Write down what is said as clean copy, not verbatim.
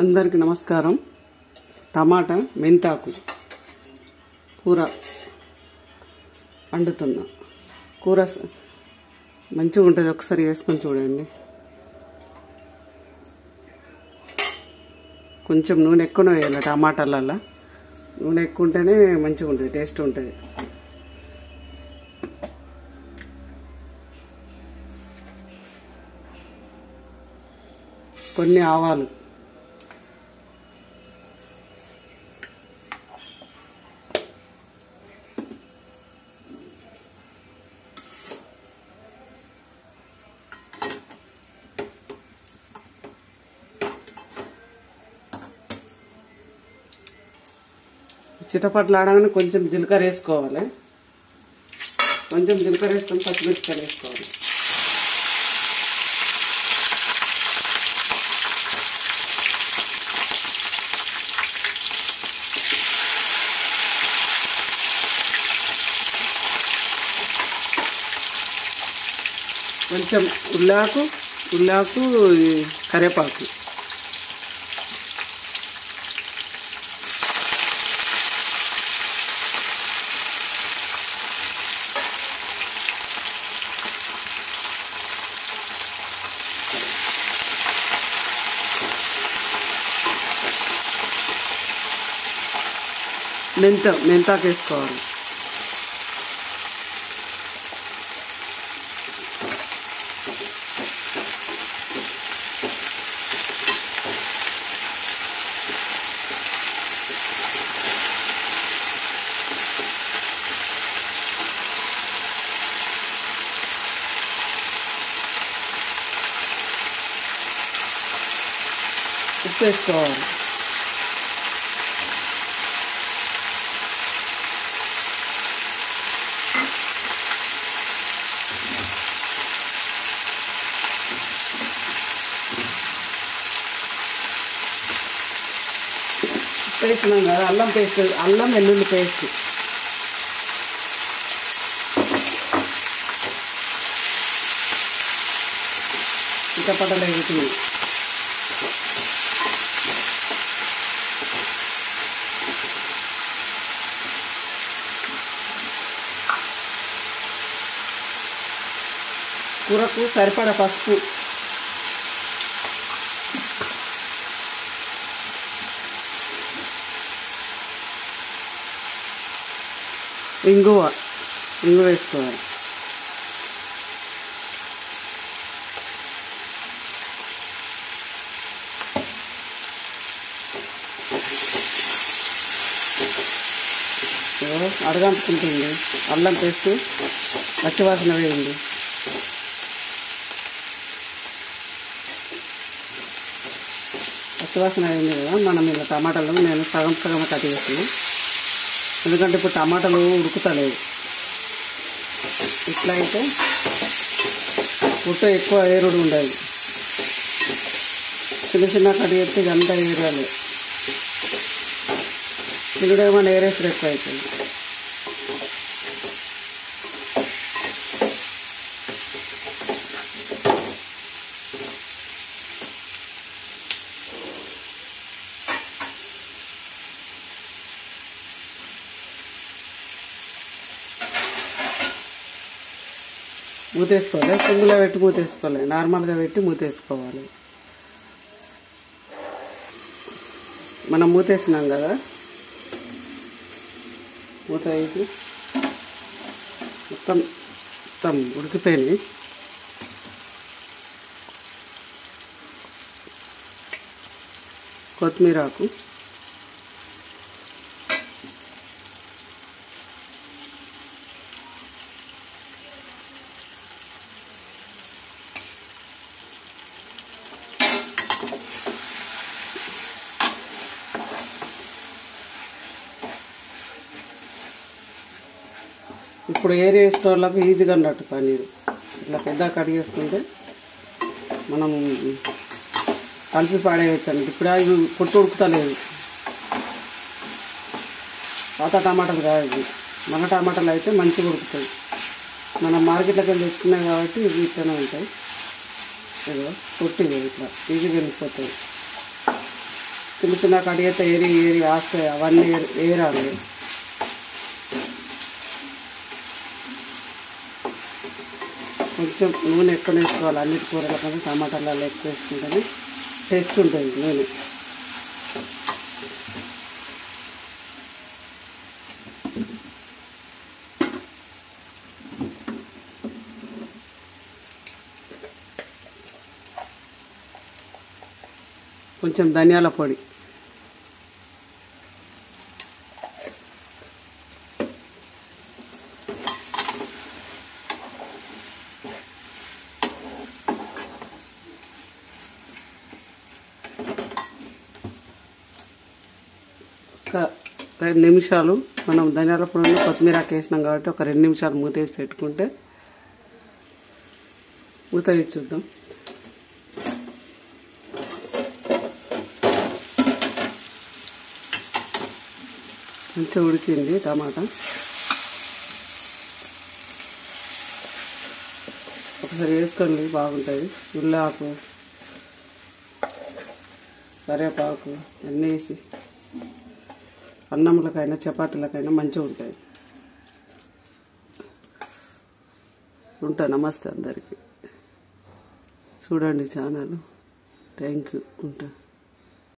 అందరికీ నమస్కారం. టమాటా మెంతాకు కూర వండుతున్నా. కూర మంచిగా ఉంటుంది, ఒకసారి వేసుకొని చూడండి. కొంచెం నూనె ఎక్కువ వేయాలి టమాటాలల్లో. నూనె ఎక్కువ ఉంటేనే మంచిగా ఉంటుంది, టేస్ట్ ఉంటుంది. కొన్ని ఆవాలు, చిటపట్లు ఆడగానే కొంచెం జీలకర్ర వేసుకోవాలి. కొంచెం జీలకర్ర వేసుకొని పచ్చిమిరపకాయలు వేసుకోవాలి. కొంచెం ఉల్లాకు కరివేపాకు, మెంతాకు వేసుకోవాలి. ఉప్పు వేసుకోవాలి. వేసినాం కదా అల్లం వెల్లుల్లి పేస్ట్, చిటపటలు వేగుతుంది. కూరకు సరిపడా పసుపు, ఇంగువ వేసుకోవాలి. అడగంటుకుంటుంది. అల్లం పేస్ట్ పచ్చివాసన వేయండి. పచ్చివాసన వేయండి కదా. మనం ఇలా టమాటాలు నేను సగం కట్ చేస్తున్నాను, ఎందుకంటే ఇప్పుడు టమాటాలు ఉడుకుతలేవు. ఇట్లా అయితే పుట్ట ఎక్కువ ఏరుడు ఉండదు. చిన్న కట్ చేస్తే ఇదంతా ఏరాలి. ఇది ఏమైనా ఏరేసుడు ఎక్కువ అవుతుంది. మూతేసుకోవాలి. సింగులో పెట్టి మూతేసుకోవాలి, నార్మల్గా పెట్టి మూతేసుకోవాలి. మనం మూతేసినాం కదా, మూత వేసి మొత్తం ఉడికిపోయినాయి. కొత్తిమీర ఆకు, ఇప్పుడు ఏరియా స్టోర్లకు ఈజీగా అన్నట్టు పన్నీరు ఇట్లా పెద్ద కట్ చేసుకుంటే మనం కలిపి పాడేయచ్చు అన్నట్టు. ఇప్పుడు అవి పొట్టు ఉడుకుతలేదు. పాత టమాటాలు కాదు, మన టమాటాలు అయితే మంచిగా ఉడుకుతాయి. మనం మార్కెట్లోకి వెళ్ళి తెచ్చుకున్నాయి కాబట్టి ఇవి ఇట్లనే ఉంటాయి. ఏదో పొట్టిగా ఇట్లా ఈజీగా వెళ్ళిపోతాయి. చిన్న చిన్న కట్ చేస్తే ఏరి ఏరి ఆస్తాయి, అవన్నీ ఏరాలి. కొంచెం నూనె ఎక్కువ వేసుకోవాలి. అన్నిటి కూరల కన్నా టమాటాలలో ఎక్కువ వేసుకుంటేనే టేస్ట్ ఉంటుంది నూనె. కొంచెం ధనియాల పొడి, ఒక 2 నిమిషాలు మనం ధనియాల పొడిలో కొత్తిమీర వేసినాం కాబట్టి ఒక 2 నిమిషాలు మూత వేసి పెట్టుకుంటే, మూత వేసి చూద్దాం. మంచిగా ఉడికింది టమాటా. ఒకసారి వేసుకోండి, బాగుంటుంది. ఉల్లాకు, కరివేపాకు అన్నీ వేసి అన్నంలకైనా చపాతీలకైనా మంచిగా ఉంటుంది. ఉంటా. నమస్తే అందరికీ. చూడండి ఛానల్. Thank you. ఉంటా.